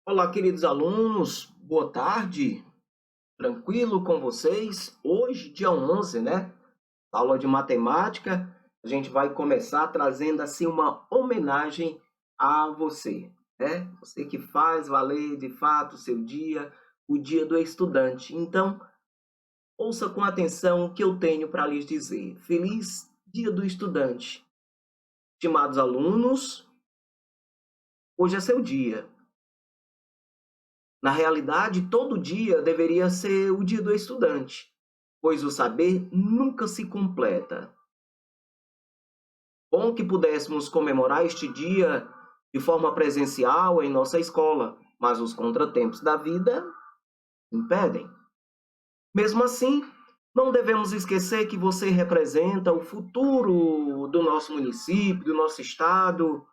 Olá, queridos alunos, boa tarde, tranquilo com vocês? Hoje, dia 11, né? Aula de matemática, a gente vai começar trazendo assim uma homenagem a você, né? Você que faz valer de fato o seu dia, o dia do estudante. Então, ouça com atenção o que eu tenho para lhes dizer. Feliz Dia do Estudante. Estimados alunos, hoje é seu dia. Na realidade, todo dia deveria ser o dia do estudante, pois o saber nunca se completa. Bom que pudéssemos comemorar este dia de forma presencial em nossa escola, mas os contratempos da vida impedem. Mesmo assim, não devemos esquecer que você representa o futuro do nosso município, do nosso estado,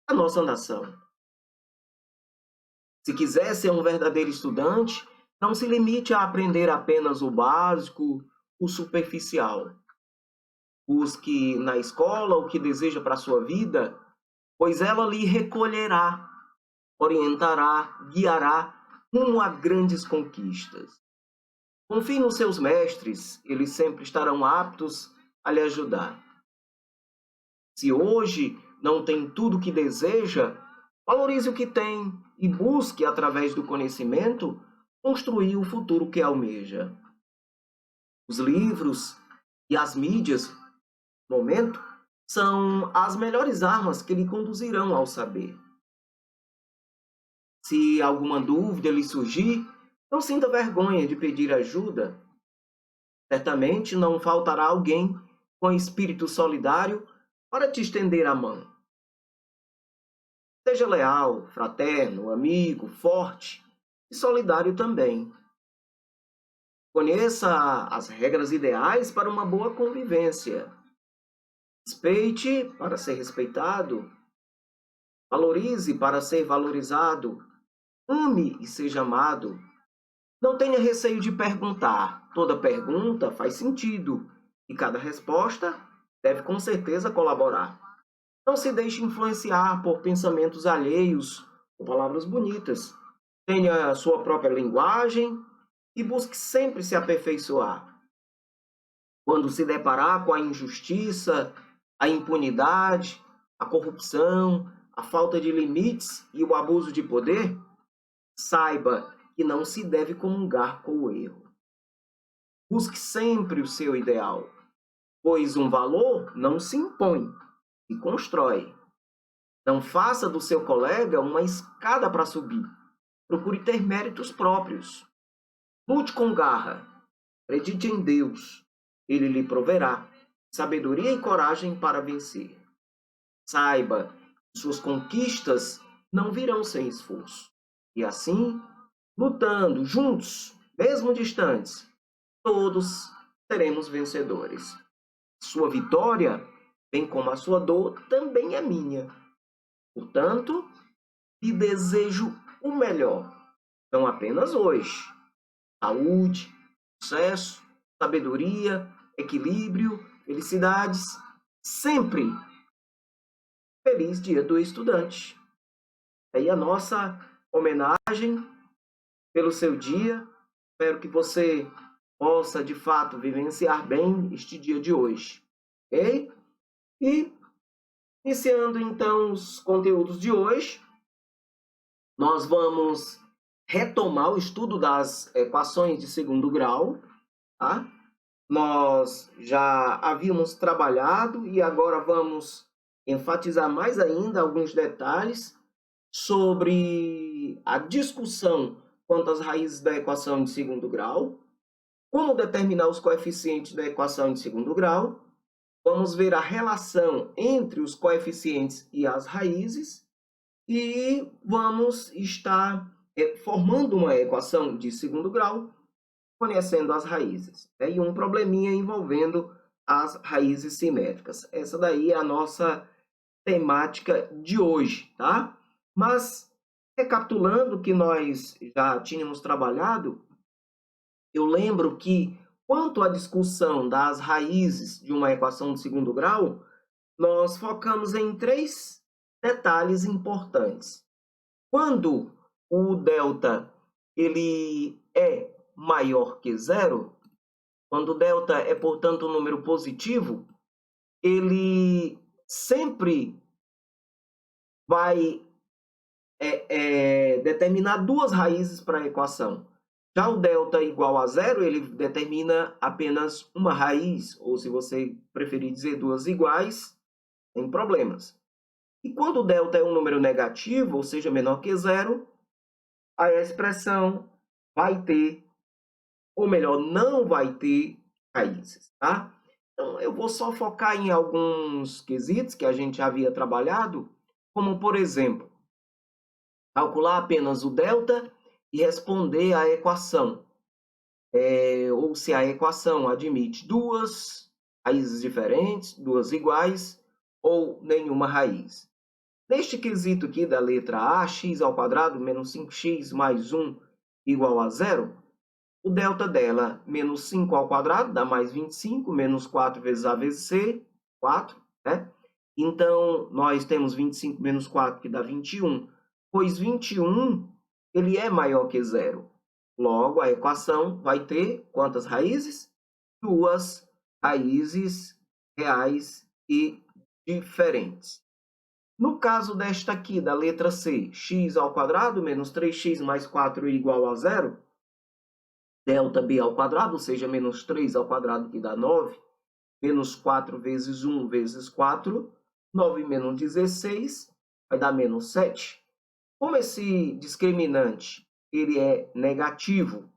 da nossa nação. Se quiser ser um verdadeiro estudante, não se limite a aprender apenas o básico, o superficial. Busque na escola o que deseja para a sua vida, pois ela lhe recolherá, orientará, guiará rumo a grandes conquistas. Confie nos seus mestres, eles sempre estarão aptos a lhe ajudar. Se hoje não tem tudo o que deseja, valorize o que tem e busque, através do conhecimento, construir o futuro que almeja. Os livros e as mídias, no momento, são as melhores armas que lhe conduzirão ao saber. Se alguma dúvida lhe surgir, não sinta vergonha de pedir ajuda. Certamente não faltará alguém com espírito solidário para te estender a mão. Seja leal, fraterno, amigo, forte e solidário também. Conheça as regras ideais para uma boa convivência. Respeite para ser respeitado. Valorize para ser valorizado. Ame e seja amado. Não tenha receio de perguntar. Toda pergunta faz sentido e cada resposta deve com certeza colaborar. Não se deixe influenciar por pensamentos alheios ou palavras bonitas. Tenha sua própria linguagem e busque sempre se aperfeiçoar. Quando se deparar com a injustiça, a impunidade, a corrupção, a falta de limites e o abuso de poder, saiba que não se deve comungar com o erro. Busque sempre o seu ideal, pois um valor não se impõe, se constrói. Não faça do seu colega uma escada para subir. Procure ter méritos próprios. Lute com garra. Acredite em Deus. Ele lhe proverá sabedoria e coragem para vencer. Saiba que suas conquistas não virão sem esforço. E assim, lutando juntos, mesmo distantes, todos seremos vencedores. Sua vitória, bem como a sua dor, também é minha. Portanto, lhe desejo o melhor, não apenas hoje. Saúde, sucesso, sabedoria, equilíbrio, felicidades, sempre. Feliz Dia do Estudante. Aí a nossa homenagem pelo seu dia. Espero que você possa, de fato, vivenciar bem este dia de hoje. Ok? E, iniciando então os conteúdos de hoje, nós vamos retomar o estudo das equações de segundo grau, tá? Nós já havíamos trabalhado e agora vamos enfatizar mais ainda alguns detalhes sobre a discussão quanto às raízes da equação de segundo grau, como determinar os coeficientes da equação de segundo grau, vamos ver a relação entre os coeficientes e as raízes e vamos estar formando uma equação de segundo grau, conhecendo as raízes. E um probleminha envolvendo as raízes simétricas. Essa daí é a nossa temática de hoje, tá? Mas, recapitulando o que nós já tínhamos trabalhado, eu lembro que, quanto à discussão das raízes de uma equação de segundo grau, nós focamos em três detalhes importantes. Quando o delta ele é maior que zero, quando o delta é, portanto, um número positivo, ele sempre vai determinar duas raízes para a equação. Já o delta igual a zero, ele determina apenas uma raiz, ou se você preferir dizer duas iguais, tem problemas. E quando o delta é um número negativo, ou seja, menor que zero, a expressão vai ter, ou melhor, não vai ter raízes, tá? Então, eu vou só focar em alguns quesitos que a gente já havia trabalhado, como, por exemplo, calcular apenas o delta e responder à equação. Ou se a equação admite duas raízes diferentes, duas iguais, ou nenhuma raiz. Neste quesito aqui da letra A, x ao quadrado menos 5x mais 1 igual a zero, o delta dela, menos 5 ao quadrado, dá mais 25, menos 4 vezes A vezes C, 4, né? Então, nós temos 25 menos 4, que dá 21, pois 21, ele é maior que zero. Logo, a equação vai ter quantas raízes? Duas raízes reais e diferentes. No caso desta aqui, da letra C, x ao quadrado menos 3x mais 4 igual a zero, delta b ao quadrado, ou seja, menos 3 ao quadrado, que dá 9, menos 4 vezes 1 vezes 4, 9 menos 16, vai dar menos 7. Como esse discriminante ele é negativo, ou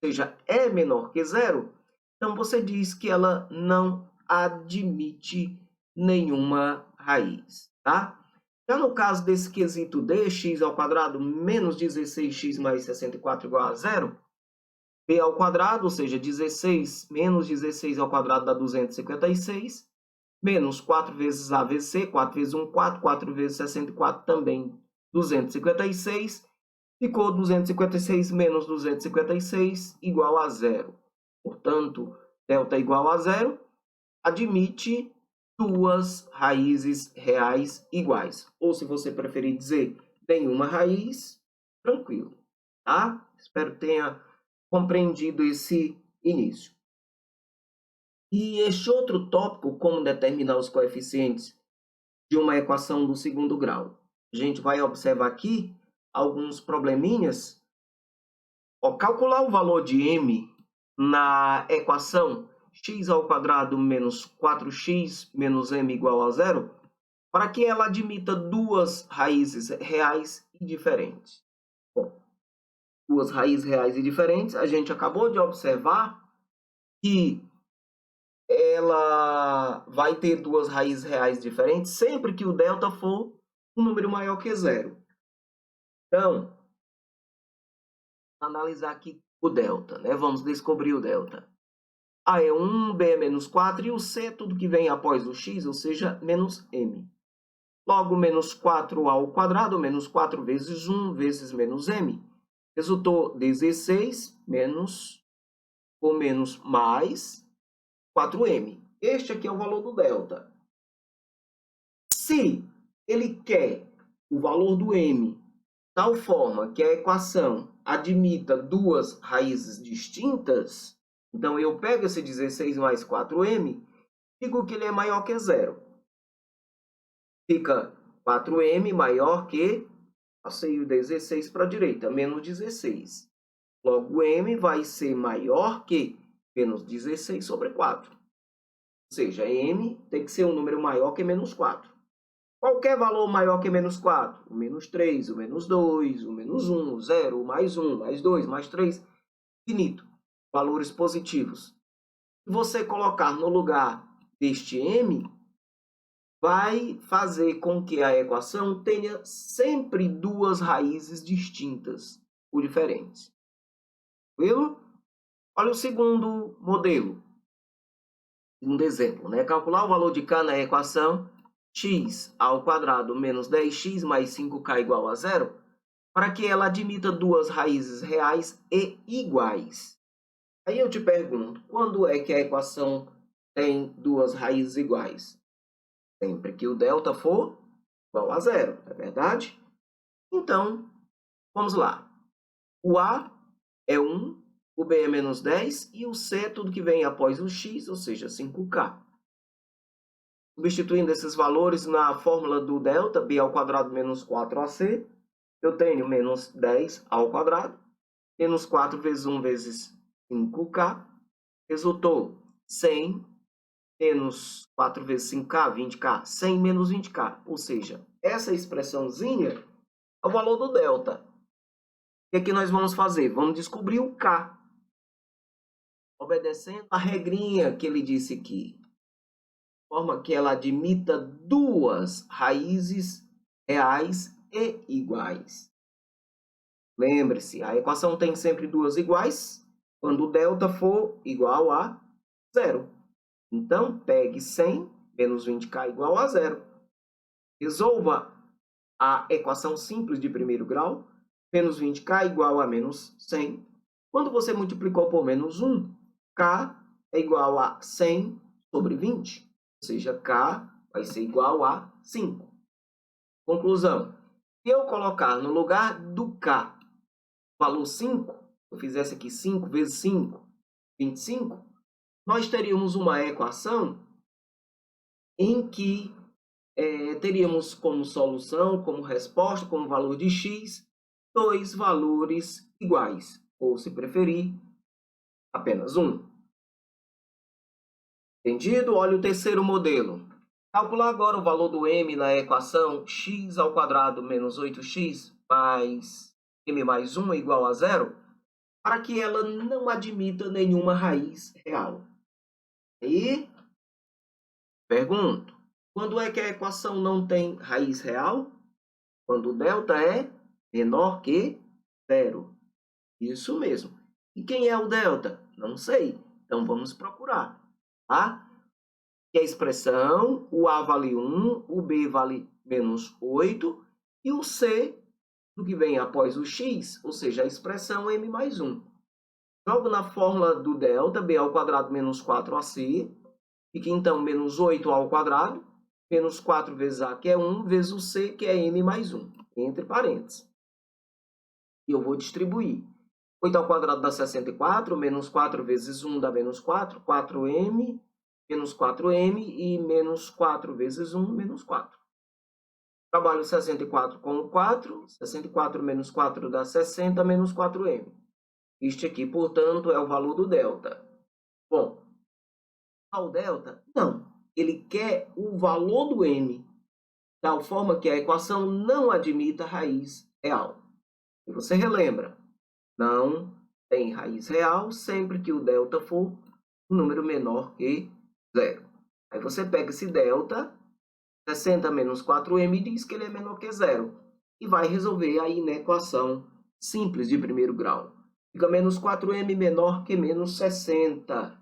seja, é menor que zero, então você diz que ela não admite nenhuma raiz, tá? Já no caso desse quesito d, x ao quadrado menos 16x mais 64 igual a zero, b ao quadrado, ou seja, 16 menos 16 ao quadrado dá 256, menos 4 vezes a vezes c, 4 vezes 1, 4, 4 vezes 64 também 256, ficou 256 menos 256 igual a zero. Portanto, delta igual a zero, admite duas raízes reais iguais. Ou, se você preferir dizer nenhuma raiz, tranquilo, tá? Espero que tenha compreendido esse início. E este outro tópico, como determinar os coeficientes de uma equação do segundo grau. A gente vai observar aqui alguns probleminhas. Calcular o valor de m na equação x ao quadrado menos 4x menos m igual a zero, para que ela admita duas raízes reais e diferentes. Bom, duas raízes reais e diferentes, a gente acabou de observar que ela vai ter duas raízes reais diferentes sempre que o delta for um número maior que zero. Então, analisar aqui o delta, né? Vamos descobrir o delta. A é 1, B é menos 4 e o C é tudo que vem após o x, ou seja, menos m. Logo, menos 4 ao quadrado, menos 4 vezes 1 vezes menos m. Resultou 16 menos ou menos mais 4m. Este aqui é o valor do delta. Se ele quer o valor do m de tal forma que a equação admita duas raízes distintas, então eu pego esse 16 mais 4m, digo que ele é maior que zero. Fica 4m maior que, passei o 16 para a direita, menos 16. Logo, m vai ser maior que menos 16 sobre 4. Ou seja, m tem que ser um número maior que menos 4. Qualquer valor maior que menos 4, o menos 3, o menos 2, o menos 1, o 0, o mais 1, mais 2, mais 3, infinito. Valores positivos. Se você colocar no lugar deste m, vai fazer com que a equação tenha sempre duas raízes distintas ou diferentes. Tranquilo? Olha o segundo modelo. Segundo exemplo, né? Calcular o valor de k na equação x ao quadrado menos 10x mais 5k igual a zero, para que ela admita duas raízes reais e iguais. Aí eu te pergunto, quando é que a equação tem duas raízes iguais? Sempre que o delta for igual a zero, é verdade? Então, Vamos lá. O A é 1, o B é menos 10 e o C é tudo que vem após o x, ou seja, 5k. Substituindo esses valores na fórmula do delta, b ao quadrado menos 4ac, eu tenho menos 10 ao quadrado, menos 4 vezes 1 vezes 5k, resultou 100 menos 4 vezes 5k, 20k, 100 menos 20k, ou seja, essa expressãozinha é o valor do delta. O que é que nós vamos fazer? Vamos descobrir o k, obedecendo a regrinha que ele disse aqui, de forma que ela admita duas raízes reais e iguais. Lembre-se, a equação tem sempre duas iguais quando o delta for igual a zero. Então, pegue 100 menos 20k igual a zero. Resolva a equação simples de primeiro grau, menos 20k igual a menos 100. Quando você multiplicou por menos 1, k é igual a 100 sobre 20, ou seja, k vai ser igual a 5. Conclusão, se eu colocar no lugar do k o valor 5, se eu fizesse aqui 5 vezes 5, 25, nós teríamos uma equação em que teríamos como solução, como resposta, como valor de x, dois valores iguais, ou se preferir, apenas um. Entendido? Olha o terceiro modelo. Calcular agora o valor do m na equação x ao quadrado menos 8x mais m mais 1 igual a zero, para que ela não admita nenhuma raiz real. E pergunto, quando é que a equação não tem raiz real? Quando o delta é menor que zero. Isso mesmo. E quem é o delta? Não sei. Então, vamos procurar. Tá? Que é a expressão, o A vale 1, o B vale menos 8, e o C, do que vem após o x, ou seja, a expressão m mais 1. Jogo na fórmula do delta, b ao quadrado menos 4ac, fica então menos 8 ao quadrado, menos 4 vezes a, que é 1, vezes o c, que é m mais 1, entre parênteses. E eu vou distribuir. 8 ao quadrado dá 64, menos 4 vezes 1 dá menos 4, 4m, menos 4m e menos 4 vezes 1, menos 4. Trabalho 64 com o 4, 64 menos 4 dá 60, menos 4m. Este aqui, portanto, é o valor do delta. Bom, o delta? Não. Ele quer o valor do m, de tal forma que a equação não admita raiz real. E você relembra, não tem raiz real sempre que o delta for um número menor que zero. Aí você pega esse delta, 60 menos 4m, diz que ele é menor que zero. E vai resolver aí na equação simples de primeiro grau. Fica menos 4m menor que menos 60.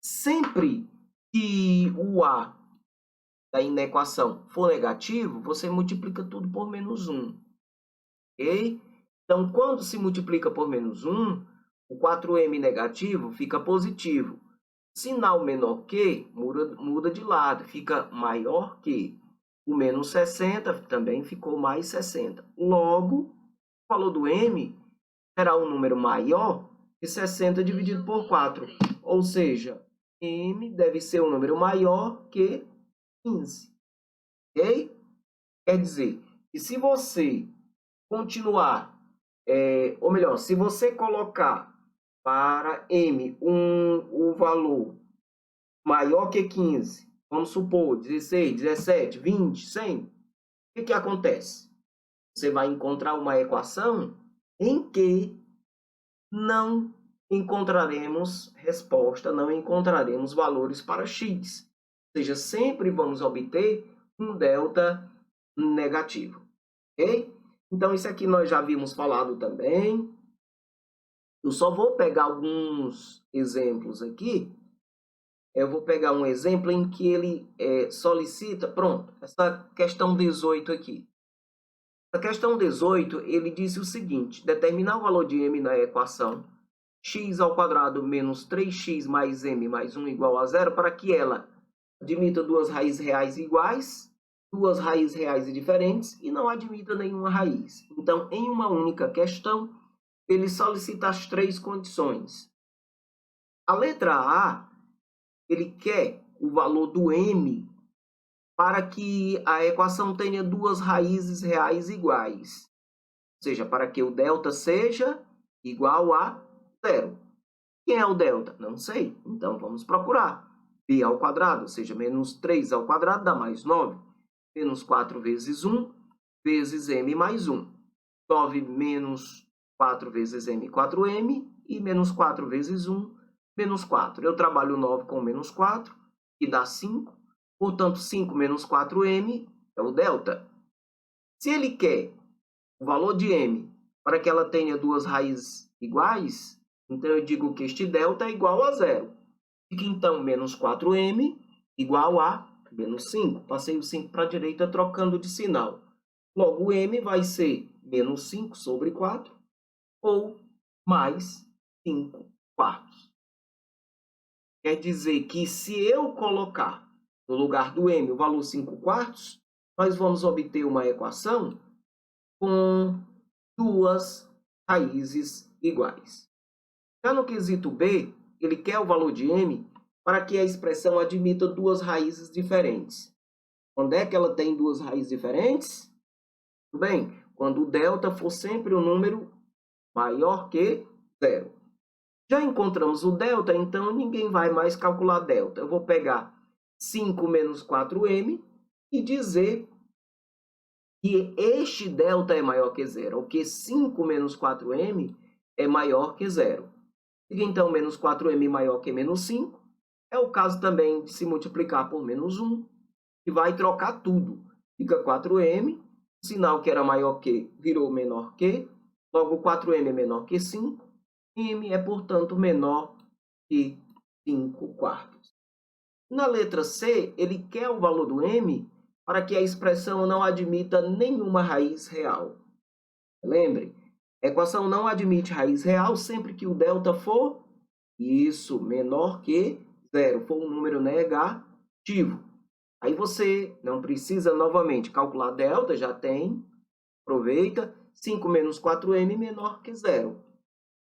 Sempre que o A aí na equação for negativo, você multiplica tudo por menos 1. Ok? Então, quando se multiplica por menos 1, o 4m negativo fica positivo. Sinal menor que muda de lado, fica maior que. O menos 60 também ficou mais 60. Logo, o valor do m será um número maior que 60 dividido por 4. Ou seja, m deve ser um número maior que 15. Ok? Quer dizer que se você continuar, ou melhor, se você colocar para m o valor maior que 15, vamos supor 16, 17, 20, 100, o que acontece? Você vai encontrar uma equação em que não encontraremos resposta, não encontraremos valores para x. Ou seja, sempre vamos obter um delta negativo. Ok? Então, isso aqui nós já havíamos falado também. Eu só vou pegar alguns exemplos aqui. Eu vou pegar um exemplo em que ele solicita, pronto, essa questão 18 aqui. A questão 18, ele disse o seguinte: determinar o valor de m na equação x ao quadrado menos 3x mais m mais 1 igual a zero para que ela admita duas raízes reais iguais, duas raízes reais e diferentes e não admita nenhuma raiz. Então, em uma única questão, ele solicita as três condições. A letra A, ele quer o valor do m para que a equação tenha duas raízes reais iguais. Ou seja, para que o delta seja igual a zero. Quem é o delta? Não sei. Então, vamos procurar. B ao quadrado, ou seja, menos 3 ao quadrado dá mais 9. Menos 4 vezes 1, vezes m mais 1. 9 menos 4 vezes m, 4m. E menos 4 vezes 1, menos 4. Eu trabalho 9 com menos 4, que dá 5. Portanto, 5 menos 4m é o delta. Se ele quer o valor de m para que ela tenha duas raízes iguais, então eu digo que este delta é igual a zero. Fica então menos 4m igual a menos 5. Passei o 5 para a direita trocando de sinal. Logo, o m vai ser menos 5 sobre 4 ou mais 5 quartos. Quer dizer que se eu colocar no lugar do m o valor 5 quartos, nós vamos obter uma equação com duas raízes iguais. Já no quesito B, ele quer o valor de m para que a expressão admita duas raízes diferentes. Quando é que ela tem duas raízes diferentes? Tudo bem, quando o delta for sempre um número maior que zero. Já encontramos o delta, então ninguém vai mais calcular delta. Eu vou pegar 5 menos 4m e dizer que este delta é maior que zero, ou que 5 menos 4m é maior que zero. Fica então menos 4m maior que menos 5. É o caso também de se multiplicar por menos 1, que vai trocar tudo. Fica 4m, o sinal que era maior que virou menor que, logo 4m é menor que 5, m é, portanto, menor que 5 quartos. Na letra C, ele quer o valor do m para que a expressão não admita nenhuma raiz real. Lembre, a equação não admite raiz real sempre que o delta for isso, menor que zero, for um número negativo. Aí você não precisa novamente calcular delta, já tem. Aproveita. 5 menos 4m menor que zero.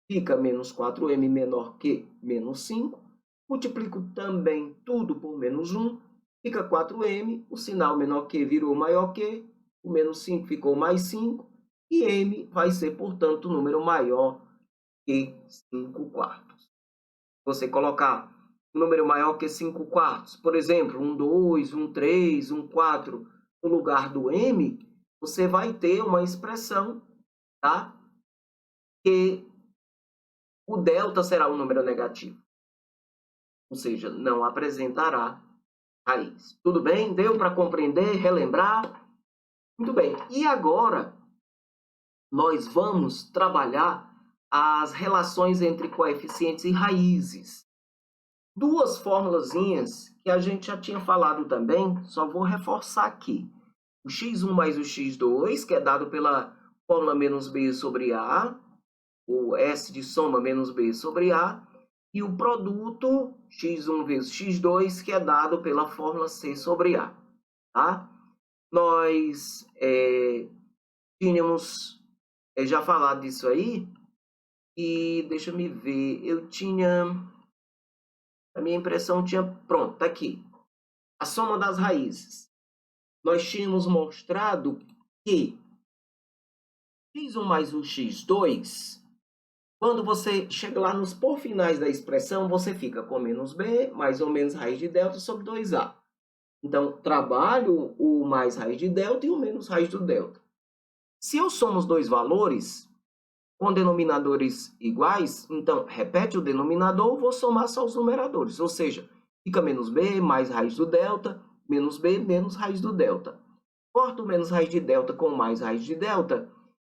Fica menos 4m menor que menos 5. Multiplico também tudo por menos 1. Fica 4m. O sinal menor que virou maior que. O menos 5 ficou mais 5. E m vai ser, portanto, um número maior que 5 quartos. Você colocar um número maior que 5 quartos, por exemplo, um 2, um 3, um 4, no lugar do m, você vai ter uma expressão, tá? Que o delta será um número negativo. Ou seja, não apresentará raiz. Tudo bem? Deu para compreender, relembrar? Muito bem. E agora, nós vamos trabalhar as relações entre coeficientes e raízes. Duas formulazinhas que a gente já tinha falado também, só vou reforçar aqui. O x1 mais o x2, que é dado pela fórmula menos b sobre a, o S de soma menos b sobre a, e o produto x1 vezes x2, que é dado pela fórmula c sobre a. Tá? Nós tínhamos já falado disso aí, e deixa me ver, eu tinha... A minha impressão tinha... Pronto, tá aqui. A soma das raízes. Nós tínhamos mostrado que x1 mais o x2, quando você chega lá nos porfinais da expressão, você fica com menos b, mais ou menos raiz de delta sobre 2a. Então, trabalho o mais raiz de delta e o menos raiz do delta. Se eu somo os dois valores com denominadores iguais, então, repete o denominador, vou somar só os numeradores. Ou seja, fica menos b, mais raiz do delta, menos b, menos raiz do delta. Corto menos raiz de delta com mais raiz de delta,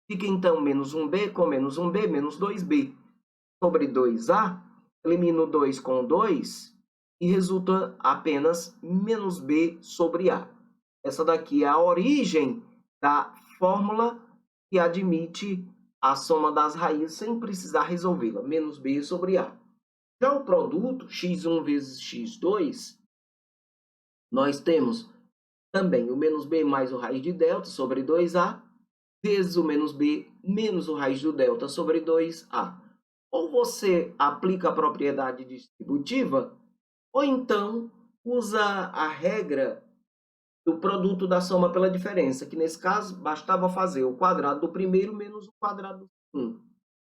fica então menos 1b com menos 1b, menos 2b. Sobre 2a, elimino 2 com 2 e resulta apenas menos b sobre a. Essa daqui é a origem da fórmula que admite a soma das raízes sem precisar resolvê-la, menos b sobre a. Já o produto, x1 vezes x2, nós temos Também o menos b mais o raiz de delta sobre 2a, vezes o menos b menos o raiz do delta sobre 2a. Ou você aplica a propriedade distributiva, ou então usa a regra do produto da soma pela diferença, que nesse caso bastava fazer o quadrado do primeiro menos o quadrado do segundo.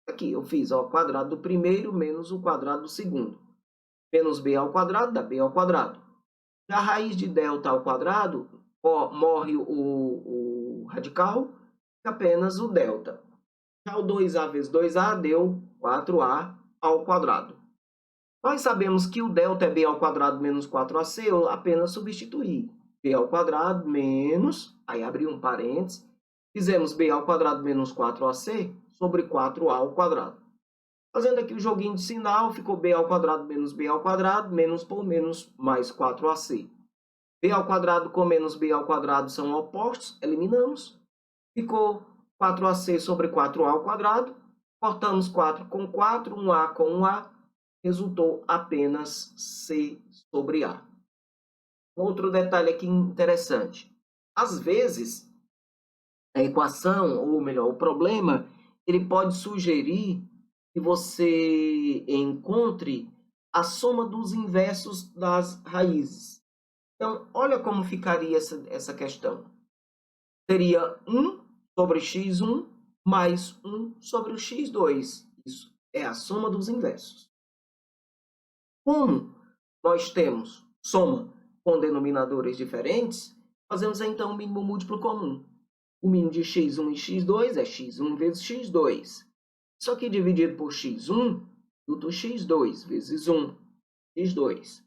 Aqui eu fiz o quadrado do primeiro menos o quadrado do segundo. Menos b ao quadrado dá b ao quadrado. Já a raiz de delta ao quadrado, morre o radical, fica apenas o delta. Já o 2a vezes 2a deu 4a ao quadrado. Nós sabemos que o delta é b ao quadrado menos 4ac, eu apenas substituir. B ao quadrado menos, aí abri um parênteses, fizemos b ao quadrado menos 4ac sobre 4a ao quadrado. Fazendo aqui o joguinho de sinal, ficou b ao quadrado menos b ao quadrado, menos por menos, mais 4ac. B ao quadrado com menos b ao quadrado são opostos, eliminamos. Ficou 4ac sobre 4a ao quadrado. Cortamos 4 com 4, 1a com 1a. Resultou apenas c sobre a. Outro detalhe aqui interessante. Às vezes, a equação, ou melhor, o problema, ele pode sugerir que você encontre a soma dos inversos das raízes. Então, olha como ficaria essa questão. Seria 1 sobre x1 mais 1 sobre o x2. Isso é a soma dos inversos. Como nós temos soma com denominadores diferentes, fazemos então o mínimo múltiplo comum. O mínimo de x1 e x2 é x1 vezes x2. Isso aqui dividido por x1, tudo x2 vezes 1, x2.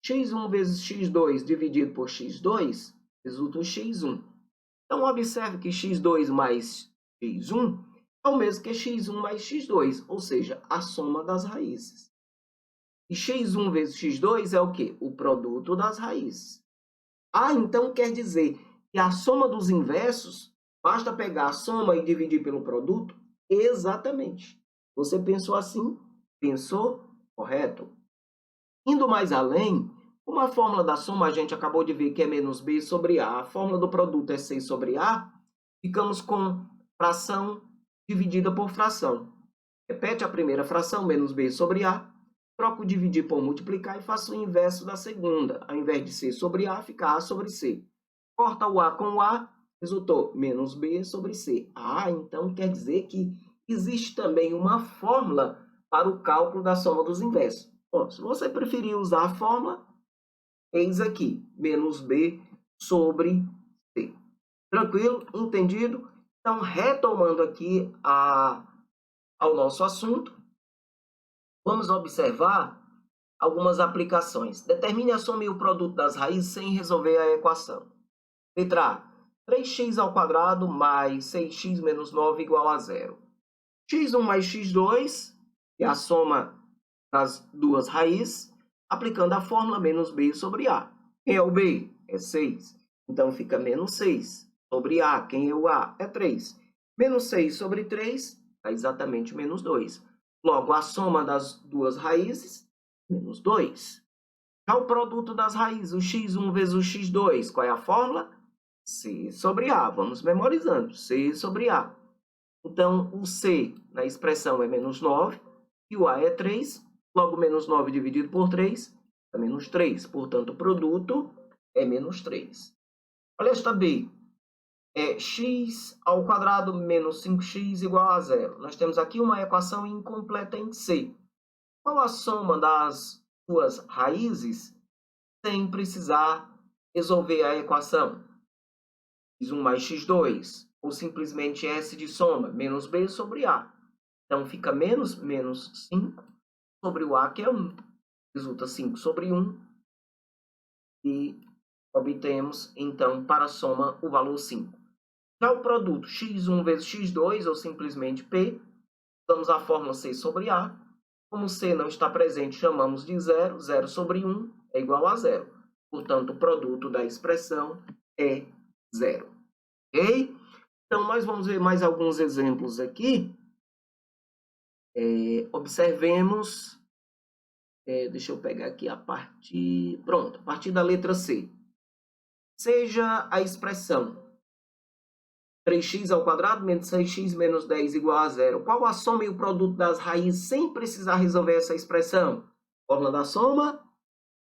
x1 vezes x2 dividido por x2 resulta x1. Então, observe que x2 mais x1 é o mesmo que x1 mais x2, ou seja, a soma das raízes. E x1 vezes x2 é o quê? O produto das raízes. Então quer dizer que a soma dos inversos, basta pegar a soma e dividir pelo produto? Exatamente. Você pensou assim? Pensou? Correto. Indo mais além, como a fórmula da soma a gente acabou de ver que é menos b sobre a fórmula do produto é c sobre a, ficamos com fração dividida por fração. Repete a primeira fração, menos b sobre a, troco o dividir por multiplicar e faço o inverso da segunda. Ao invés de c sobre a, fica a sobre c. Corta o a com o a, resultou menos b sobre c. Então quer dizer que existe também uma fórmula para o cálculo da soma dos inversos. Bom, se você preferir usar a fórmula, eis aqui, menos b sobre c. Tranquilo? Entendido? Então, retomando aqui ao nosso assunto, vamos observar algumas aplicações. Determine a soma e o produto das raízes sem resolver a equação. Letra A, 3x ao quadrado mais 6x menos 9 igual a zero. x1 mais x2, que é a soma das duas raízes, aplicando a fórmula menos b sobre a. Quem é o b? É 6. Então, fica menos 6 sobre a. Quem é o a? É 3. Menos 6 sobre 3 dá exatamente menos 2. Logo, a soma das duas raízes, menos 2. Já o produto das raízes, o x1 vezes o x2, qual é a fórmula? C sobre a. Vamos memorizando. C sobre a. Então, o c na expressão é menos 9 e o a é 3. Logo, menos 9 dividido por 3 é menos 3. Portanto, o produto é menos 3. Olha esta b. É x ao quadrado menos 5x igual a zero. Nós temos aqui uma equação incompleta em C. Qual a soma das suas raízes sem precisar resolver a equação? x1 mais x2, ou simplesmente S de soma, menos b sobre a. Então, fica menos 5 sobre o a, que é 1. Resulta 5 sobre 1. E obtemos, então, para a soma, o valor 5. Já o produto x1 vezes x2, ou simplesmente P, usamos a fórmula C sobre A. Como C não está presente, chamamos de zero. 0 sobre 1 é igual a zero. Portanto, o produto da expressão é zero. Ok? Então, nós vamos ver mais alguns exemplos aqui. Observemos. Deixa eu pegar aqui a partir... Pronto, a partir da letra C. seja a expressão 3x² menos 6x menos 10 igual a zero. Qual a soma e o produto das raízes sem precisar resolver essa expressão? Fórmula da soma?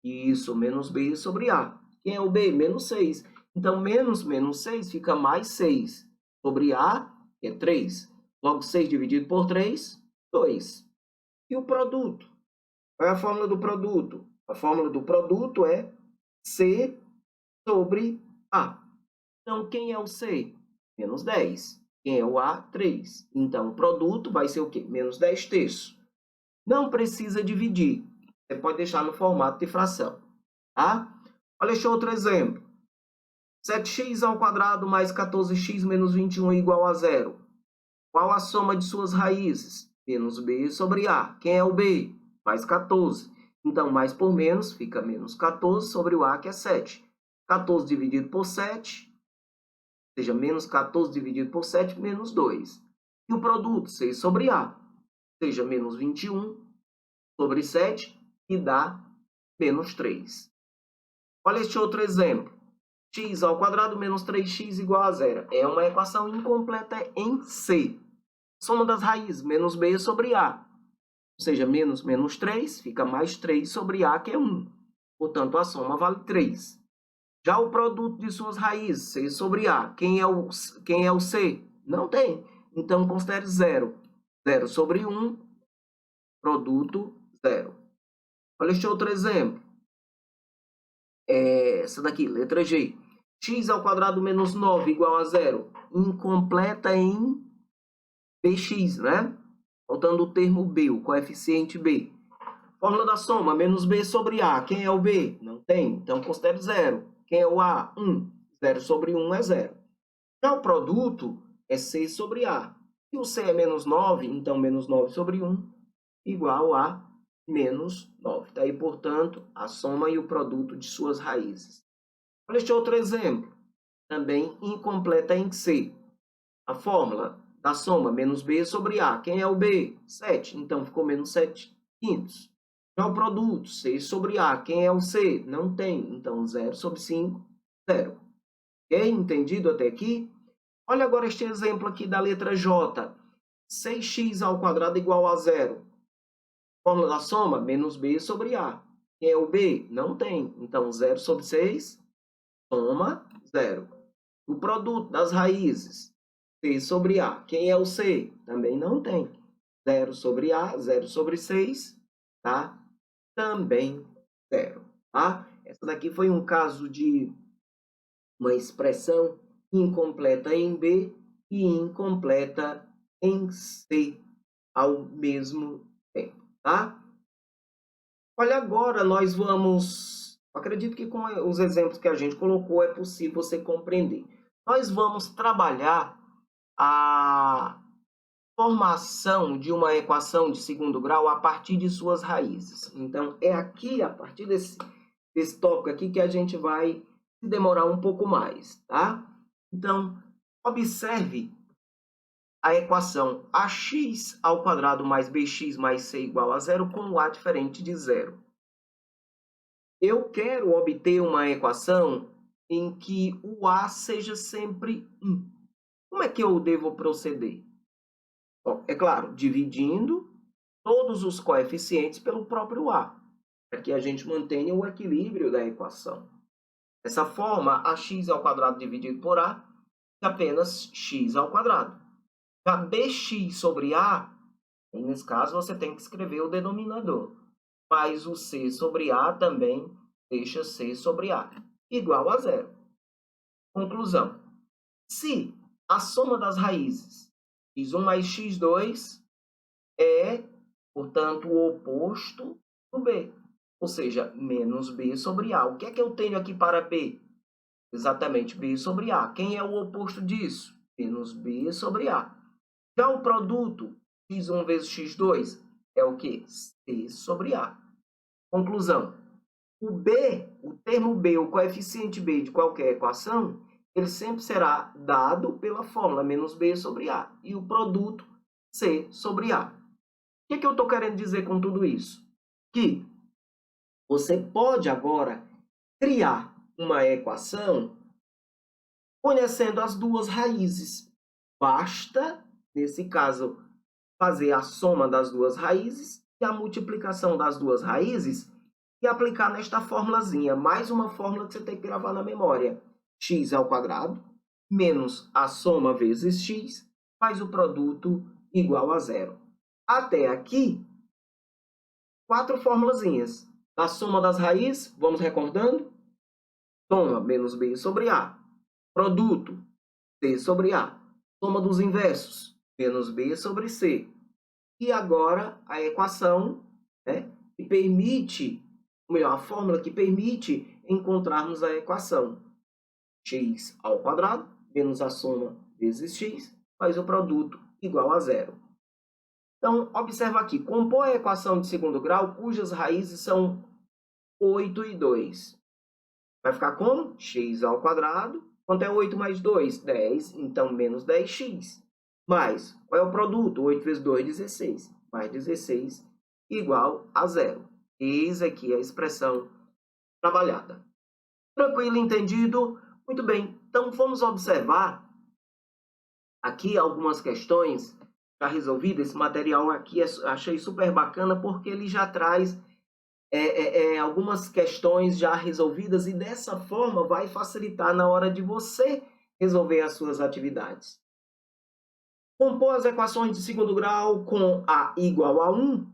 Isso, menos b sobre a. Quem é o b? Menos 6. Então, menos 6 fica mais 6 sobre a, que é 3. Logo, 6 dividido por 3, 2. E o produto? Qual é a fórmula do produto? A fórmula do produto é C sobre A. Então, quem é o C? Menos 10. Quem é o A? 3. Então, o produto vai ser o quê? Menos 10 terços. Não precisa dividir. Você pode deixar no formato de fração. Tá? Olha este outro exemplo. 7x² mais 14x menos 21 é igual a zero. Qual a soma de suas raízes? Menos b sobre a. Quem é o b? Mais 14. Então, mais por menos fica menos 14 sobre o a, que é 7. 14 dividido por 7, ou seja, menos 14 dividido por 7, menos 2. E o produto, 6 sobre a, ou seja, menos 21 sobre 7, que dá menos 3. Olha este outro exemplo. x² menos 3x igual a zero. É uma equação incompleta em C. Soma das raízes, menos b sobre a. Ou seja, menos 3, fica mais 3 sobre a, que é 1. Portanto, a soma vale 3. Já o produto de suas raízes, c sobre a. Quem é o c? Não tem. Então, considere 0. 0 sobre 1, produto 0. Olha este outro exemplo. Essa daqui, letra G. x² menos 9 igual a 0. Incompleta em bx, né? Faltando o termo b, o coeficiente b. Fórmula da soma, menos b sobre a. Quem é o b? Não tem, então considere 0. Quem é o a? 1. 0 sobre 1 é 0. Já o produto é c sobre a. Se o c é menos 9, então menos 9 sobre 1 igual a menos 9. Daí, portanto, a soma e o produto de suas raízes. Olha este outro exemplo, também incompleta em C. A fórmula da soma, menos b sobre a. Quem é o b? 7. Então, ficou menos 7 quintos. Já o produto, 6 sobre a. Quem é o c? Não tem. Então, 0 sobre 5, 0. Ok? Entendido até aqui? Olha agora este exemplo aqui da letra J. 6x² igual a 0. Fórmula da soma, menos b sobre a. Quem é o b? Não tem. Então, 0 sobre 6, soma 0. O produto das raízes, c sobre a. Quem é o c? Também não tem. 0 sobre a, 0 sobre 6, tá? Também 0, tá? Essa daqui foi um caso de uma expressão incompleta em B e incompleta em C ao mesmo tempo, tá? Olha, agora nós vamos... Acredito que com os exemplos que a gente colocou é possível você compreender. Nós vamos trabalhar a formação de uma equação de segundo grau a partir de suas raízes. Então, é aqui, a partir desse tópico aqui, que a gente vai se demorar um pouco mais, tá? Então, observe a equação ax² mais bx mais c igual a zero com o a diferente de zero. Eu quero obter uma equação em que o a seja sempre 1. Como é que eu devo proceder? Bom, é claro, dividindo todos os coeficientes pelo próprio a, para que a gente mantenha o equilíbrio da equação. Dessa forma, ax² dividido por a é apenas x². Já bx sobre a, nesse caso, você tem que escrever o denominador. Mas o c sobre a também deixa c sobre a, igual a zero. Conclusão. Se a soma das raízes x1 mais x2 é, portanto, o oposto do b, ou seja, menos b sobre a. O que é que eu tenho aqui para b? Exatamente, b sobre a. Quem é o oposto disso? Menos b sobre a. Já o produto, x1 vezes x2, é o quê? C sobre a. Conclusão. O b, o termo b, o coeficiente b de qualquer equação, ele sempre será dado pela fórmula menos b sobre a. E o produto, c sobre a. O que eu estou querendo dizer com tudo isso? Que você pode agora criar uma equação conhecendo as duas raízes. Basta, nesse caso, fazer a soma das duas raízes e a multiplicação das duas raízes e aplicar nesta formulazinha. Mais uma fórmula que você tem que gravar na memória. X ao quadrado menos a soma vezes x faz o produto igual a zero. Até aqui, 4 formulazinhas. A soma das raízes, vamos recordando? Soma menos b sobre a. Produto, c sobre a. Soma dos inversos, menos b sobre c. E agora a equação, né, que permite, ou melhor, a fórmula que permite encontrarmos a equação. X ao quadrado menos a soma vezes x faz o produto igual a zero. Então, observa aqui, compõe a equação de segundo grau cujas raízes são 8 e 2. Vai ficar como? X ao quadrado. Quanto é 8 mais 2? 10. Então, menos 10x. Mais, qual é o produto? 8 vezes 2, 16. Mais 16 igual a zero. Eis aqui a expressão trabalhada. Tranquilo, entendido? Muito bem. Então, vamos observar aqui algumas questões já resolvidas. Esse material aqui achei super bacana porque ele já traz algumas questões já resolvidas e dessa forma vai facilitar na hora de você resolver as suas atividades. Compor as equações de segundo grau com A igual a 1.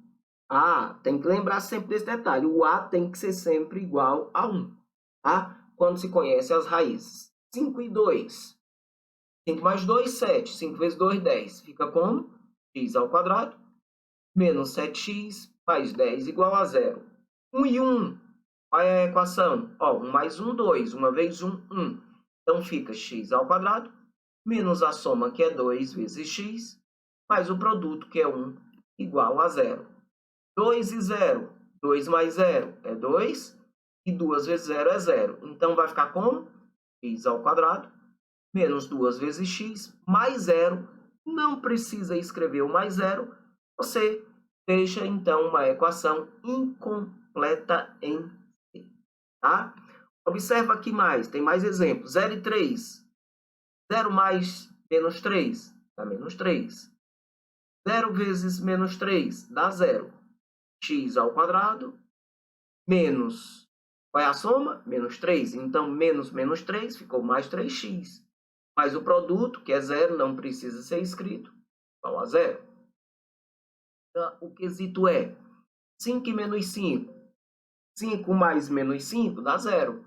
Tem que lembrar sempre desse detalhe. O A tem que ser sempre igual a 1. Tá? Quando se conhece as raízes. 5 e 2. 5 mais 2, 7. 5 vezes 2, 10. Fica como? X ao quadrado menos 7x faz 10 igual a zero. 1 e 1. Qual é a equação? 1 mais 1, 2. 1 vezes 1, 1. Então, fica x ao quadrado menos a soma, que é 2 vezes x, mais o produto, que é 1, igual a zero. 2 e 0. 2 mais 0 é 2. E 2 vezes 0 é 0. Então, vai ficar como? X ao quadrado menos 2 vezes x mais 0. Não precisa escrever o mais 0. Você deixa, então, uma equação incompleta em C. Tá? Observa aqui mais. Tem mais exemplos. 0 e 3. 0 mais menos 3 dá menos 3. 0 vezes menos 3 dá 0. X ao quadrado menos... Qual é a soma? Menos 3. Então, menos 3 ficou mais 3x. Mais o produto, que é 0, não precisa ser escrito, igual a 0. Então, o quesito é 5 e menos 5. 5 mais menos 5 dá 0.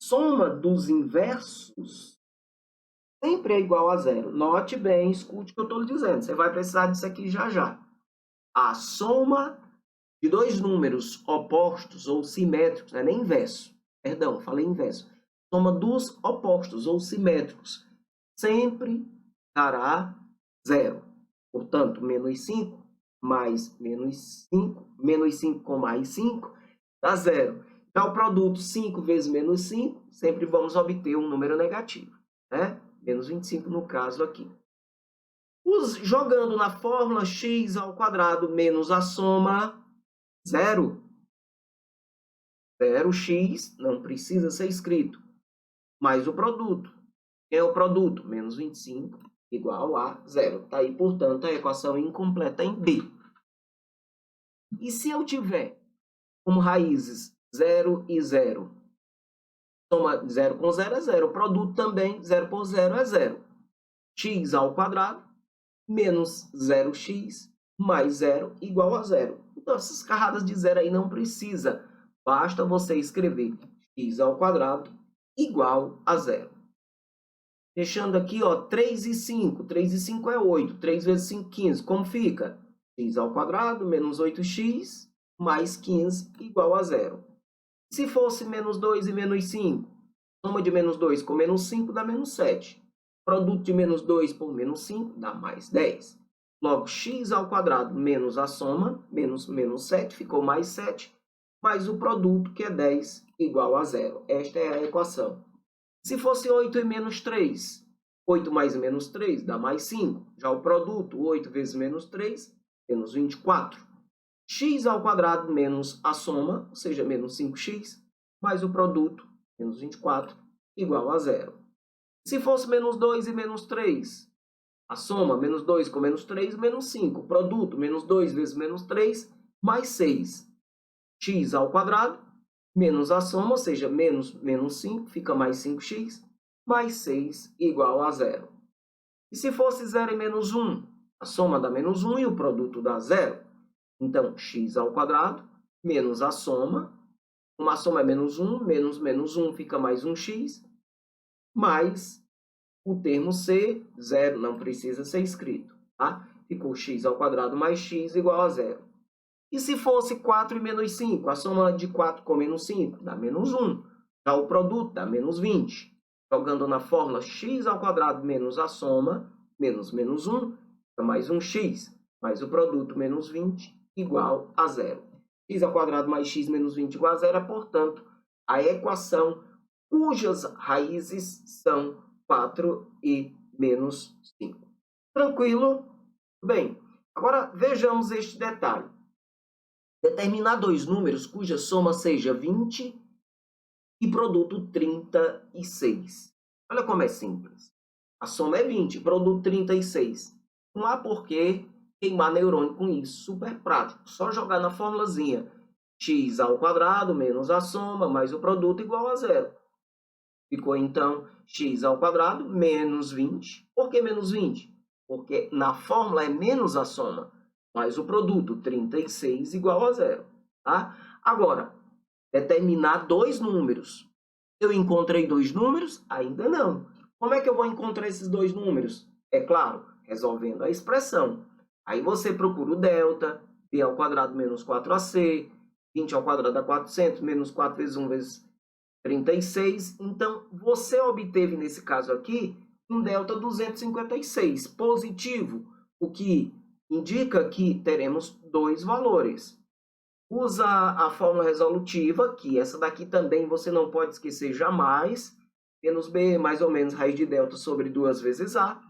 Soma dos inversos sempre é igual a 0. Note bem, escute o que eu estou lhe dizendo. Você vai precisar disso aqui já já. A soma de dois números opostos ou simétricos, não é nem inverso, perdão, falei inverso. Soma dos opostos ou simétricos sempre dará 0. Portanto, menos 5 mais menos 5, menos 5 com mais 5, dá 0. Já o produto 5 vezes menos 5, sempre vamos obter um número negativo, né? Menos 25 no caso aqui. Jogando na fórmula x ao quadrado menos a soma 0. 0x não precisa ser escrito. Mais o produto. Quem é o produto? Menos 25 igual a 0. Está aí, portanto, a equação incompleta em B. E se eu tiver como raízes 0 e 0? Soma 0 com 0 é 0. O produto também, 0 por 0 é 0. X ao quadrado menos 0x mais 0 igual a 0. Então, essas carradas de 0 aí não precisa. Basta você escrever x ao quadrado igual a 0. Deixando aqui, 3 e 5. 3 e 5 é 8. 3 vezes 5, 15. Como fica? X ao quadrado menos 8x mais 15 igual a 0. Se fosse menos 2 e menos 5, soma de menos 2 com menos 5 dá menos 7. Produto de menos 2 por menos 5 dá mais 10. Logo, x ao quadrado menos a soma, menos 7, ficou mais 7, mais o produto, que é 10, igual a 0. Esta é a equação. Se fosse 8 e menos 3, 8 mais menos 3 dá mais 5. Já o produto, 8 vezes menos 3, menos 24. X ao quadrado menos a soma, ou seja, menos 5x, mais o produto, menos 24, igual a zero. Se fosse menos 2 e menos 3, a soma, menos 2 com menos 3, menos 5. O produto, menos 2 vezes menos 3, mais 6. X ao quadrado, menos a soma, ou seja, menos 5, fica mais 5x, mais 6 igual a zero. E se fosse 0 e menos 1, a soma dá menos 1 e o produto dá zero. Então, x ao quadrado, menos a soma, uma soma é menos 1, menos menos 1 fica mais 1x, mais o termo c, zero, não precisa ser escrito, tá? Ficou x ao quadrado mais x igual a zero. E se fosse 4 e menos 5, a soma de 4 com menos 5 dá menos 1. Já o produto dá menos 20. Jogando na fórmula x ao quadrado menos a soma, menos menos 1, fica mais 1x, mais o produto menos 20 igual a zero. X ao quadrado mais x menos 20 igual a zero é, portanto, a equação cujas raízes são 4 e menos 5. Tranquilo? Bem, agora vejamos este detalhe. Determinar dois números cuja soma seja 20 e produto 36. Olha como é simples. A soma é 20, produto 36. Não há por que queimar neurônio com isso. Super prático. Só jogar na formulazinha. X ao quadrado menos a soma mais o produto igual a zero. Ficou, então, x ao quadrado menos 20. Por que menos 20? Porque na fórmula é menos a soma, mais o produto, 36 igual a zero. Tá? Agora, determinar dois números. Eu encontrei dois números? Ainda não. Como é que eu vou encontrar esses dois números? É claro, resolvendo a expressão. Aí você procura o delta, b ao quadrado menos 4ac, 20 ao quadrado dá 400, menos 4 vezes 1 vezes 36. Então, você obteve, nesse caso aqui, um delta 256 positivo, o que indica que teremos dois valores. Usa a fórmula resolutiva, que essa daqui também você não pode esquecer jamais. Menos b mais ou menos raiz de delta sobre 2 vezes a.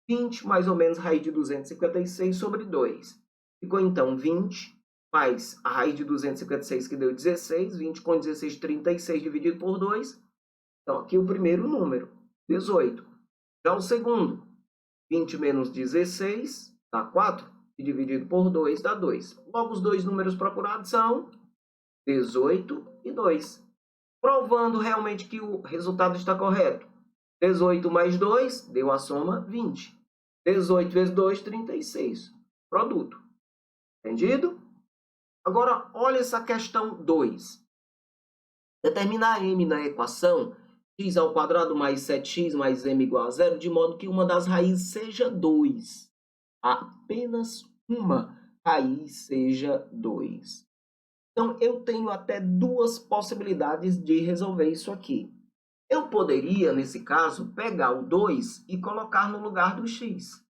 20 mais ou menos raiz de 256 sobre 2. Ficou então 20 mais a raiz de 256, que deu 16. 20 com 16, 36 dividido por 2. Então, aqui o primeiro número, 18. Já o segundo, 20 menos 16 dá 4. E dividido por 2 dá 2. Logo, os dois números procurados são 18 e 2. Provando realmente que o resultado está correto. 18 mais 2 deu a soma 20. 18 vezes 2, 36. Produto. Entendido? Agora, olha essa questão 2. Determinar m na equação x ao quadrado mais 7x mais m igual a zero, de modo que uma das raízes seja 2. Apenas uma raiz seja 2. Então, eu tenho até duas possibilidades de resolver isso aqui. Eu poderia, nesse caso, pegar o 2 e colocar no lugar do x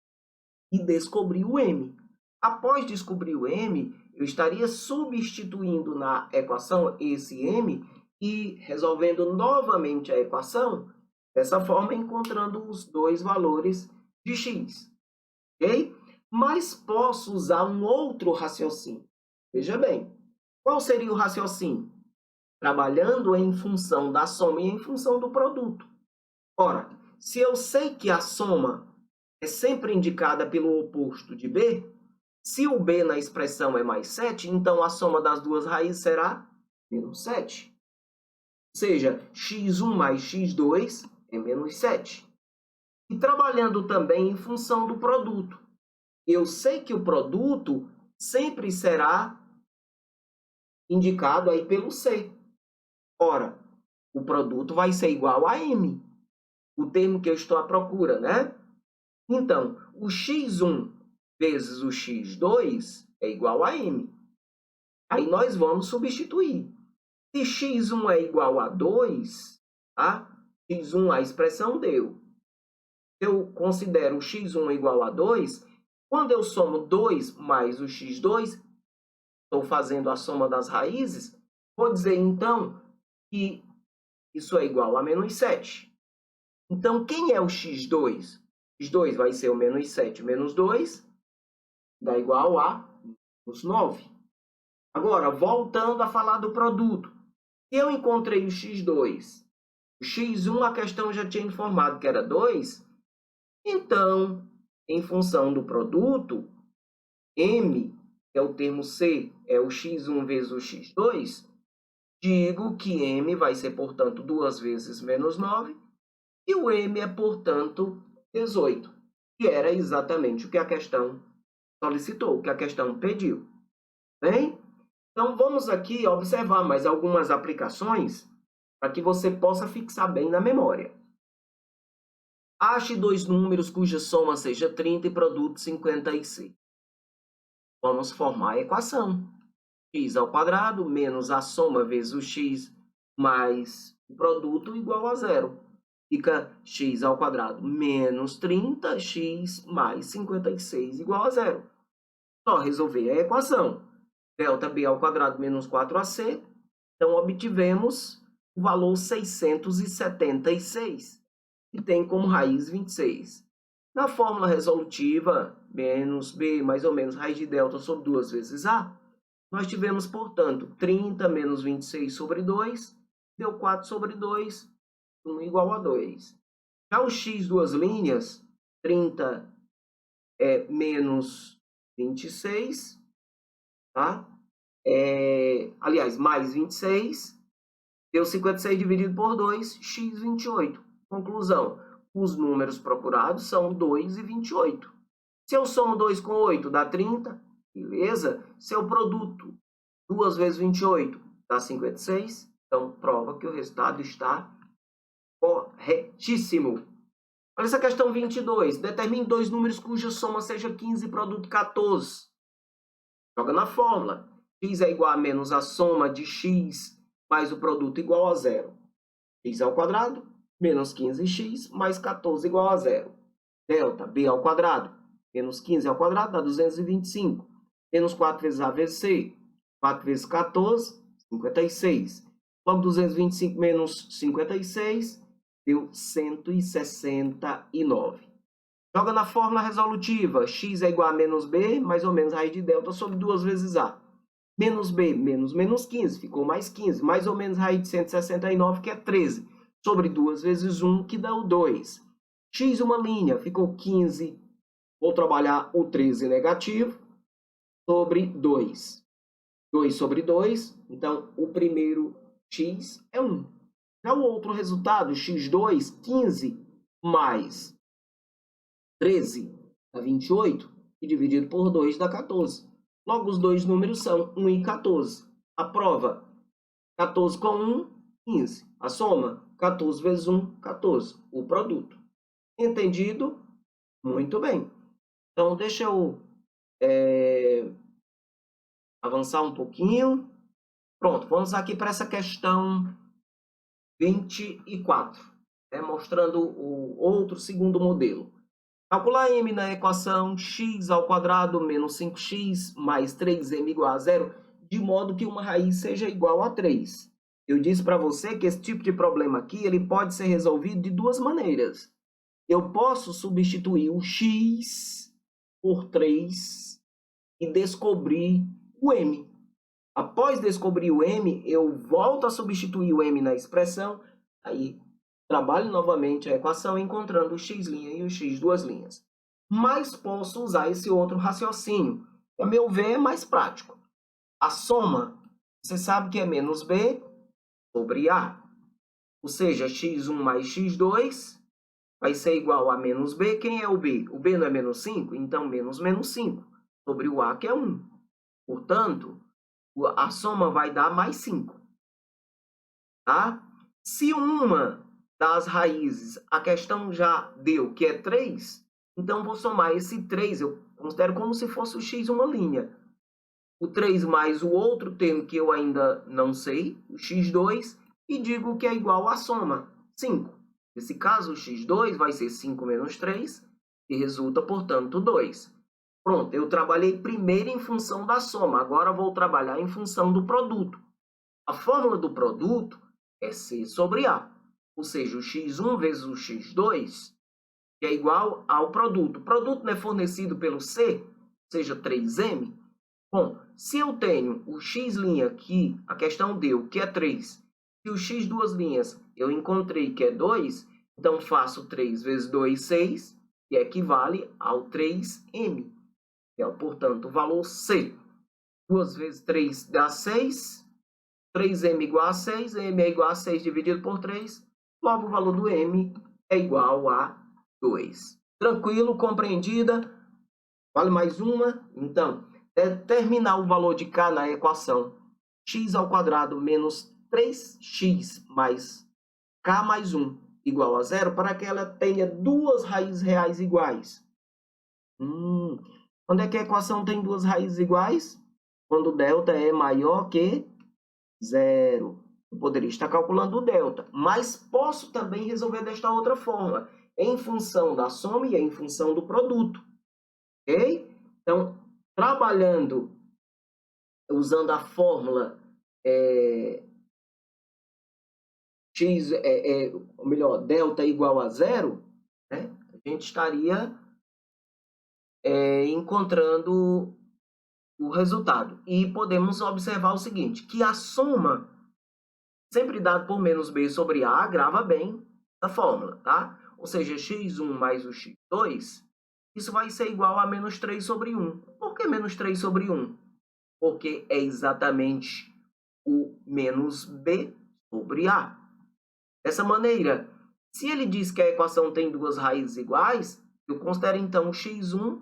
e descobrir o m. Após descobrir o m, eu estaria substituindo na equação esse m e resolvendo novamente a equação, dessa forma encontrando os dois valores de x. Ok? Mas posso usar um outro raciocínio. Veja bem, qual seria o raciocínio? Trabalhando em função da soma e em função do produto. Ora, se eu sei que a soma é sempre indicada pelo oposto de b, se o b na expressão é mais 7, então a soma das duas raízes será menos 7. Ou seja, x1 mais x2 é menos 7. E trabalhando também em função do produto. Eu sei que o produto sempre será indicado aí pelo c. Ora, o produto vai ser igual a m, o termo que eu estou à procura, né? Então, o x1 vezes o x2 é igual a m. Aí nós vamos substituir. Se x1 é igual a 2, tá? x1, a expressão deu. Eu considero o x1 igual a 2, quando eu somo 2 mais o x2, estou fazendo a soma das raízes, vou dizer, então, que isso é igual a menos 7. Então, quem é o x2? x2 vai ser o menos 7 menos 2, dá igual a menos 9. Agora, voltando a falar do produto. Se eu encontrei o x2 O x1 a questão já tinha informado que era 2. Então, em função do produto, M, que é o termo C, é o x1 vezes o x2, digo que M vai ser, portanto, 2 vezes menos 9, e o M é, portanto, 18, que era exatamente o que a questão solicitou, o que a questão pediu. Bem? Então, vamos aqui observar mais algumas aplicações para que você possa fixar bem na memória. Ache dois números cuja soma seja 30 e produto 56. Vamos formar a equação. X ao quadrado menos a soma vezes o x mais o produto igual a zero. Fica x ao quadrado menos 30x mais 56 igual a zero. Só resolver a equação. Delta b ao quadrado menos 4ac. Então, obtivemos o valor 676, que tem como raiz 26. Na fórmula resolutiva, menos b mais ou menos raiz de delta sobre 2 vezes a, nós tivemos, portanto, 30 menos 26 sobre 2, deu 4 sobre 2, 1 igual a 2. Já o x duas linhas, 30 menos 26, tá? Aliás, mais 26, deu 56 dividido por 2, x 28. Conclusão, os números procurados são 2 e 28. Se eu somo 2 com 8, dá 30, beleza? Se eu produto 2 vezes 28, dá 56. Então, prova que o resultado está corretíssimo. Olha essa questão 22. Determine dois números cuja soma seja 15 e produto 14. Joga na fórmula. X é igual a menos a soma de x mais o produto igual a zero. X ao quadrado menos 15x mais 14 igual a zero. Delta b ao quadrado menos 15 ao quadrado dá 225. Menos 4 vezes a vezes c. 4 vezes 14, 56. Logo, 225 menos 56 deu 169. Joga na fórmula resolutiva. X é igual a menos b, mais ou menos raiz de delta sobre 2 vezes a. Menos b, menos 15, ficou mais 15. Mais ou menos raiz de 169, que é 13. Sobre 2 vezes 1, que dá o 2. X uma linha, ficou 15. Vou trabalhar o 13 negativo sobre 2. 2 sobre 2, então o primeiro x é 1. Já o outro resultado, x2, 15 mais 13 dá 28, e dividido por 2 dá 14. Logo, os dois números são 1 e 14. A prova, 14 com 1, 15. A soma, 14 vezes 1, 14. O produto. Entendido? Muito bem. Então, deixa eu avançar um pouquinho. Pronto, vamos aqui para essa questão 24, mostrando o outro segundo modelo. Calcular m na equação x ao quadrado menos 5x mais 3m igual a zero, de modo que uma raiz seja igual a 3. Eu disse para você que esse tipo de problema aqui ele pode ser resolvido de duas maneiras. Eu posso substituir o x por 3 e descobrir o m. Após descobrir o m, eu volto a substituir o m na expressão, aí trabalho novamente a equação encontrando o x' e o x duas linhas. Mas posso usar esse outro raciocínio, que, a meu ver, é mais prático. A soma, você sabe que é menos b sobre a. Ou seja, x1 mais x2 vai ser igual a menos b. Quem é o b? O b não é menos 5? Então, menos 5 sobre o a, que é 1. Portanto, a soma vai dar mais 5. Tá? Se uma das raízes, a questão já deu, que é 3, então vou somar esse 3, eu considero como se fosse o x uma linha. O 3 mais o outro termo que eu ainda não sei, o x2, e digo que é igual à soma, 5. Nesse caso, o x2 vai ser 5 menos 3, e resulta, portanto, 2. Pronto, eu trabalhei primeiro em função da soma, agora vou trabalhar em função do produto. A fórmula do produto é C sobre A, ou seja, o x1 vezes o x2, que é igual ao produto. O produto não é fornecido pelo C, ou seja, 3m. Bom, se eu tenho o x' aqui, a questão deu, que é 3, e o x duas linhas eu encontrei que é 2, então faço 3 vezes 2, 6, que equivale ao 3m. Que é, portanto, o valor C. 2 vezes 3 dá 6, 3m igual a 6, m é igual a 6 dividido por 3, logo o valor do m é igual a 2. Tranquilo? Compreendida? Vale mais uma? Então, determinar o valor de K na equação x² menos 3x mais K mais 1 igual a 0 para que ela tenha duas raízes reais iguais. Quando é que a equação tem duas raízes iguais? Quando o delta é maior que 0. Eu poderia estar calculando o delta, mas posso também resolver desta outra forma, em função da soma e em função do produto. Ok? Então, trabalhando, usando a fórmula x, ou melhor, delta igual a 0, né? A gente estaria encontrando o resultado. E podemos observar o seguinte, que a soma, sempre dado por menos b sobre a, grava bem a fórmula, tá? Ou seja, x1 mais o x2, isso vai ser igual a menos 3 sobre 1. Por que menos 3 sobre 1? Porque é exatamente o menos b sobre a. Dessa maneira, se ele diz que a equação tem duas raízes iguais, eu considero então x1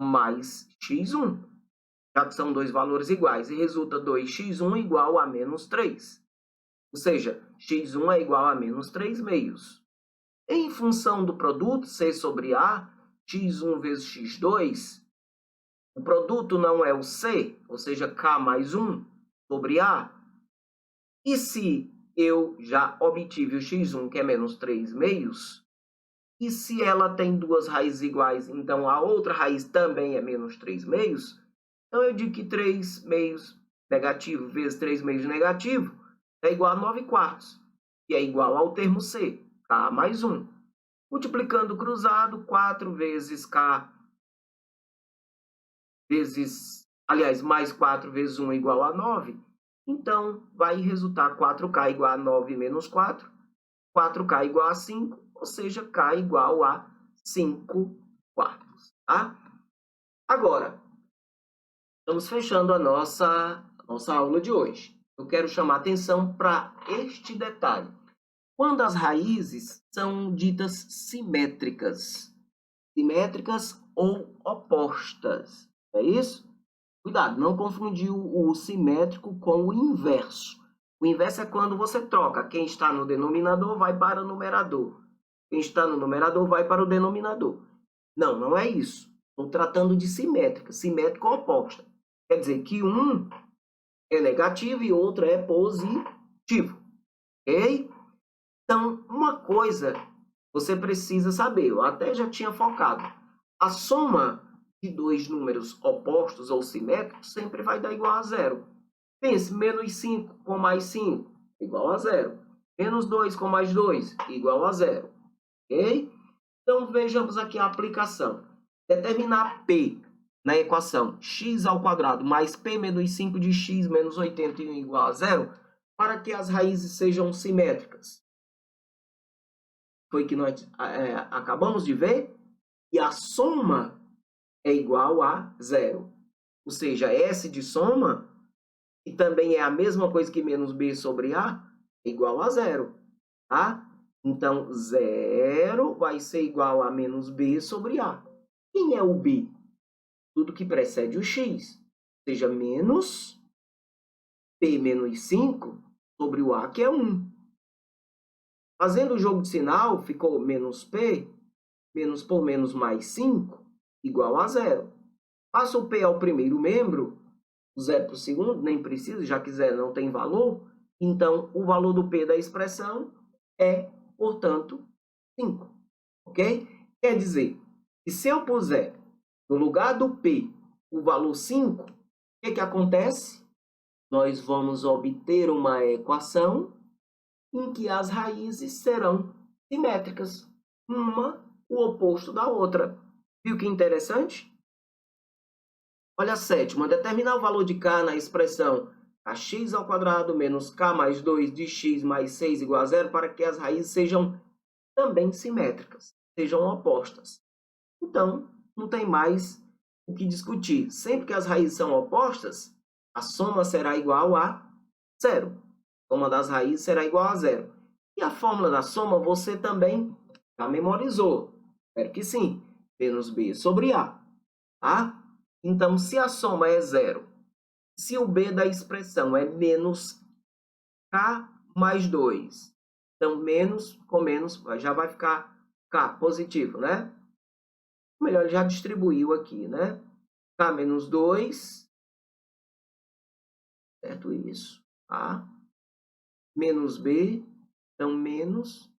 mais x1, já que são dois valores iguais, e resulta 2x1 igual a menos 3. Ou seja, x1 é igual a menos 3 meios. Em função do produto C sobre A, x1 vezes x2, o produto não é o C, ou seja, K mais 1 sobre A. E se eu já obtive o x1, que é menos 3 meios, e se ela tem duas raízes iguais, então a outra raiz também é menos 3 meios, então eu digo que 3 meios negativo vezes 3 meios negativo é igual a 9 quartos, que é igual ao termo C, K mais 1. Multiplicando cruzado, 4 vezes K vezes, aliás, mais 4 vezes 1 igual a 9. Então, vai resultar 4K igual a 9 menos 4, 4K igual a 5, ou seja, K igual a 5 quartos. Tá? Agora, estamos fechando a nossa aula de hoje. Eu quero chamar atenção para este detalhe. Quando as raízes são ditas simétricas ou opostas, é isso? Cuidado, não confundir o simétrico com o inverso. O inverso é quando você troca. Quem está no denominador vai para o numerador. Quem está no numerador vai para o denominador. Não, não é isso. Estou tratando de simétrica, simétrica oposta. Quer dizer que um é negativo e outro é positivo. Ok? Então, uma coisa você precisa saber, eu até já tinha focado. A soma de dois números opostos ou simétricos sempre vai dar igual a 0. Pense, menos 5 com mais 5, igual a 0. Menos 2 com mais 2, igual a 0. Ok? Então, vejamos aqui a aplicação. Determinar P na equação x² mais P menos 5 de x menos 81 igual a 0, para que as raízes sejam simétricas. Foi que nós acabamos de ver, e a soma é igual a 0. Ou seja, S de soma, que também é a mesma coisa que menos B sobre A, é igual a 0. Tá? Então, 0 vai ser igual a menos B sobre A. Quem é o B? Tudo que precede o x. Ou seja, menos P menos 5 sobre o A, que é 1. Fazendo o jogo de sinal, ficou menos P, menos por menos mais 5, igual a 0. Passa o P ao primeiro membro, o 0 para o segundo, nem precisa, já que 0 não tem valor. Então, o valor do P da expressão é, portanto, 5. Ok? Quer dizer, que se eu puser no lugar do P o valor 5, o que acontece? Nós vamos obter uma equação em que as raízes serão simétricas, uma o oposto da outra. Viu que interessante? Olha a sétima, determinar o valor de K na expressão kx² menos k mais 2 de x mais 6 igual a zero, para que as raízes sejam também simétricas, sejam opostas. Então, não tem mais o que discutir. Sempre que as raízes são opostas, a soma será igual a zero. A soma das raízes será igual a zero. E a fórmula da soma você também já memorizou. Espero que sim. Menos b sobre a. Tá? Então, se a soma é zero, se o b da expressão é menos k mais 2, então menos com menos já vai ficar k positivo, né? Melhor, ele já distribuiu aqui, né? K menos 2, certo? Isso, tá? Menos b, então menos,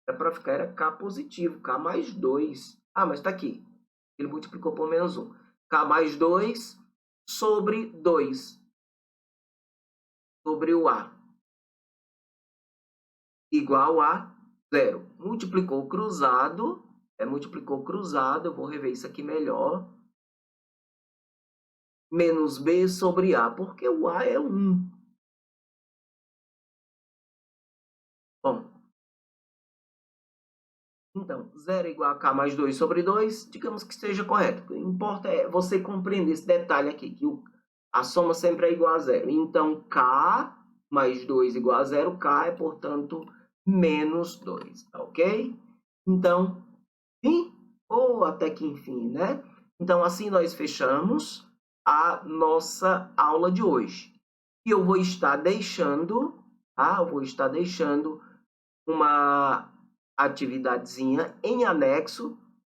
era para ficar, era k positivo, k mais 2. Ah, mas está aqui. Ele multiplicou por menos 1. K mais 2 sobre 2, sobre o a, igual a zero. Multiplicou cruzado, multiplicou cruzado, eu vou rever isso aqui melhor. Menos b sobre a, porque o a é 1. Bom, então, 0 é igual a k mais 2 sobre 2, digamos que esteja correto. O que importa é você compreender esse detalhe aqui, que a soma sempre é igual a zero. Então, k mais 2 igual a zero, k é, portanto, menos 2, tá ok? Então, fim ou até que enfim, né? Então, assim nós fechamos a nossa aula de hoje. E eu vou estar deixando, tá? Eu vou estar deixando uma atividadezinha em anexo